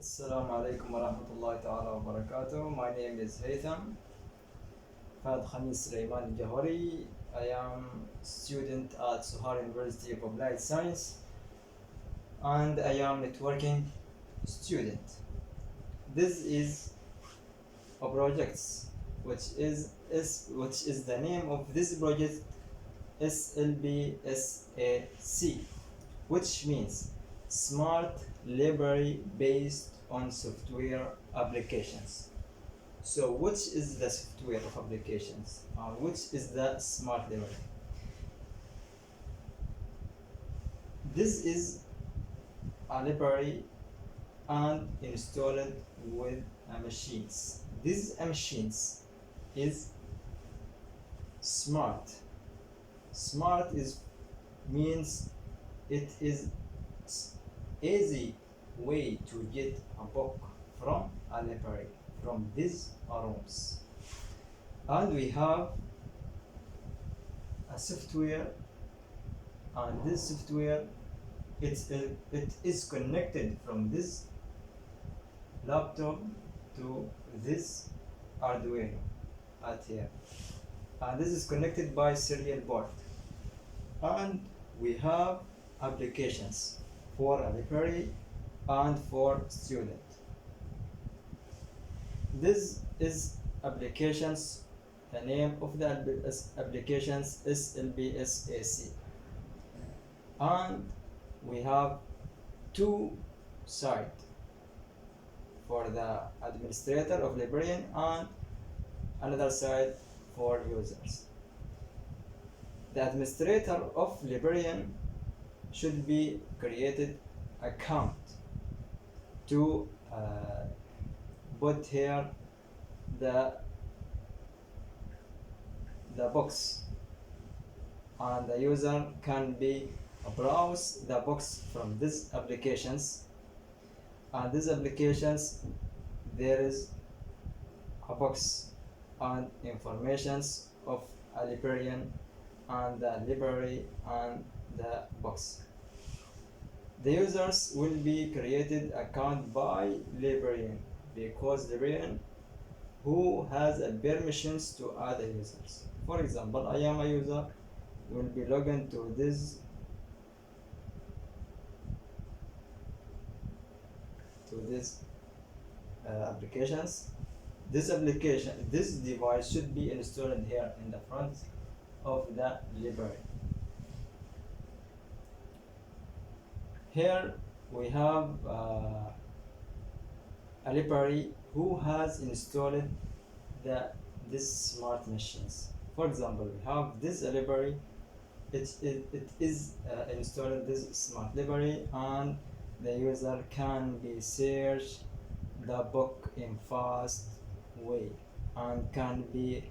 Assalamu alaikum wa rahmatullahi ta'ala wa barakatuh. My name is Haytham Fad Khamis Sulaiman Jahori. I am student at Sohar University of Applied Science and I am networking student. This is a project which is the name of this project SLBSAC, which means Smart Library Based on Software Applications. So which is the software of applications? Which is the smart library? This is a library and installed with machines. These machines is smart. Smart means it is easy way to get a book from a library, from these rooms. And we have a software, and this software it is connected from this laptop to this Arduino at here, and this is connected by serial port. And we have applications for a library and for student. This is applications. The name of the applications is SLBSAC, and we have two sides for the administrator of librarian and another side for users. The administrator of librarian should be created account to put here the books, and the user can be browse the books from these applications, and these applications there is a box and informations of a librarian and the library and the box. The users will be created account by librarian, because librarian who has a permissions to other users. For example, I am a user, will be logged to this applications. This device should be installed here in the front of the library. Here we have a library who has installed these smart machines. For example, we have this library. It is installed this smart library, and the user can be search the book in fast way, and can be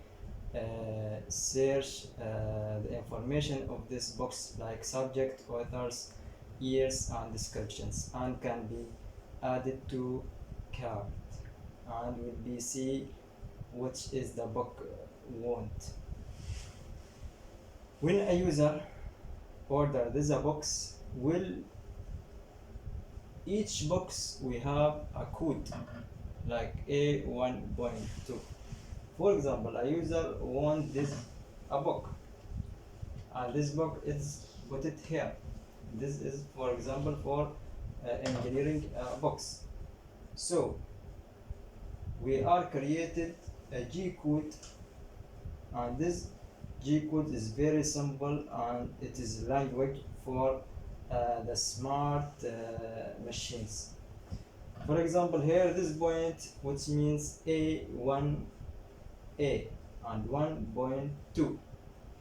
search the information of this books like subject, authors, years and descriptions, and can be added to cart, and will be see which is the book want. When a user order this box, each box we have a code like A1.2. For example, a user want a book, and this book is put it here. This is, for example, for engineering box. So we are created a G code, and this G code is very simple, and it is language for the smart machines. For example, here this point, which means A1A and 1.2.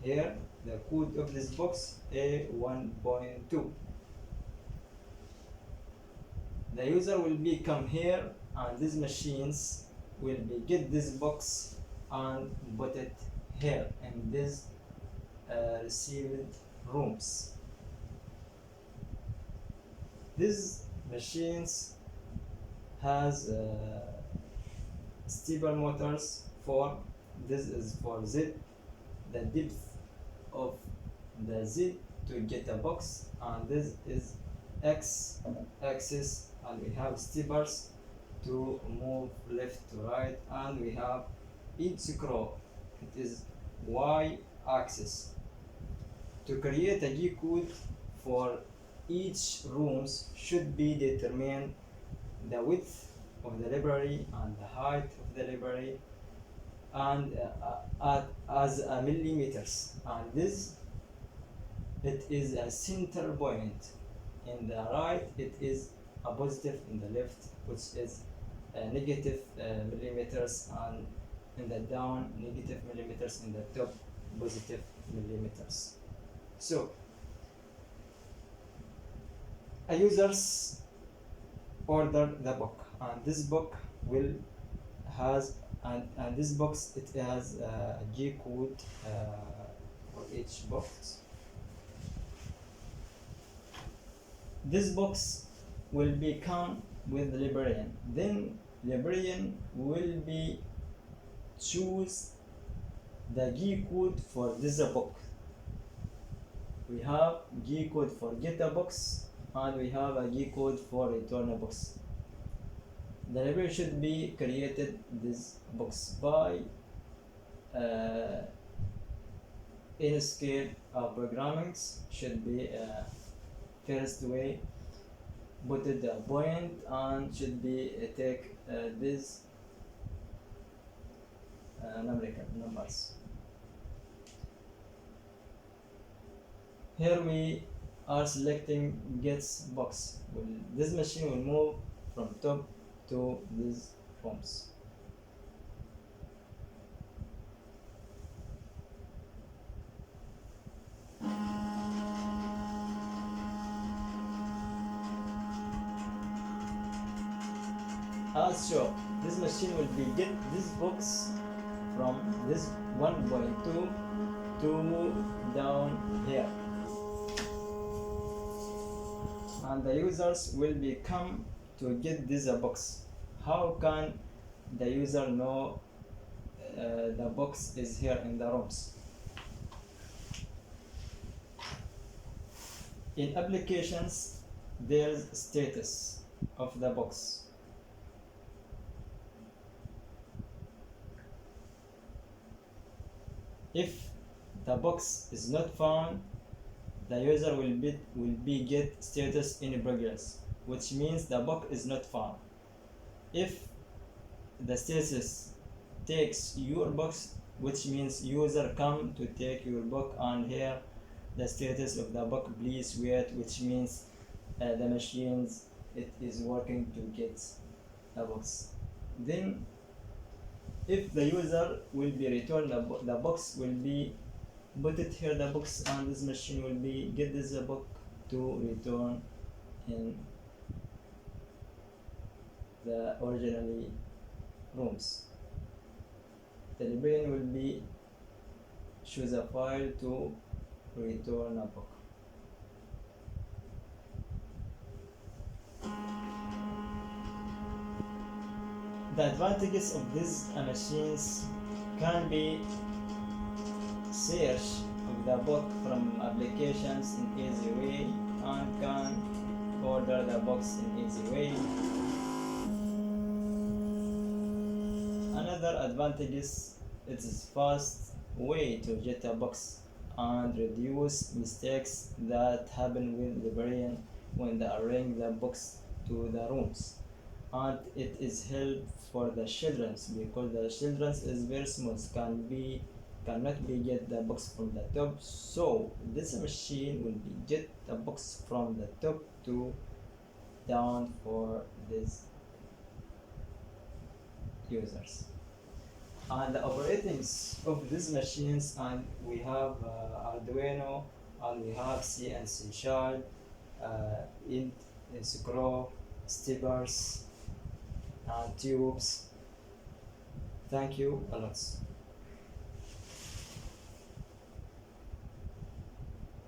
Here the code of this box A1.2. The user will be come here, and these machines will be get this box and put it here in this received rooms. These machines has stepper motors. For this is for Z, the depth of the Z to get a box, and this is X axis, and we have steppers to move left to right, and we have each scroll, it is y axis. To create a G code for each rooms should be determined the width of the library and the height of the library and as a millimeters, and this it is a center point. In the right it is a positive, in the left which is negative millimeters, and in the down negative millimeters, in the top positive millimeters. So a users order the book, and this book will has and this box it has a G code for each box. This box will become with the librarian, then librarian will be choose the G code for this book. We have G code for get a box, and we have a G code for return a box. The library should be created this box by in scale of programming should be first way put it a point and should be take this numerical numbers. Here we are selecting gets box. This machine will move from top to these forms. As shown, this machine will be get this box from this 1.2 to down here, and the users will become to get this box. How can the user know the box is here in the rooms? In applications, there's status of the box. If the box is not found, the user will be get status in progress, which means the book is not found. If the status takes your box, which means user come to take your book, and here the status of the book please wait, which means the machines it is working to get the box. Then if the user will be returned the box will be put it here the box, and this machine will be get this book to return in the originally rooms. The librarian will be choose a file to return a book. The advantages of these machines can be search of the book from applications in easy way, and can order the books in easy way. Another advantage is it is fast way to get a box and reduce mistakes that happen with librarian when they arrange the books to the rooms. And it is help for the children because the children is very small, cannot be get the box from the top, so this machine will be get the box from the top to down for these users. And the operatings of these machines, and we have Arduino, and we have C and C Sharp, int, scroll, steppers, and tubes. Thank you a lot.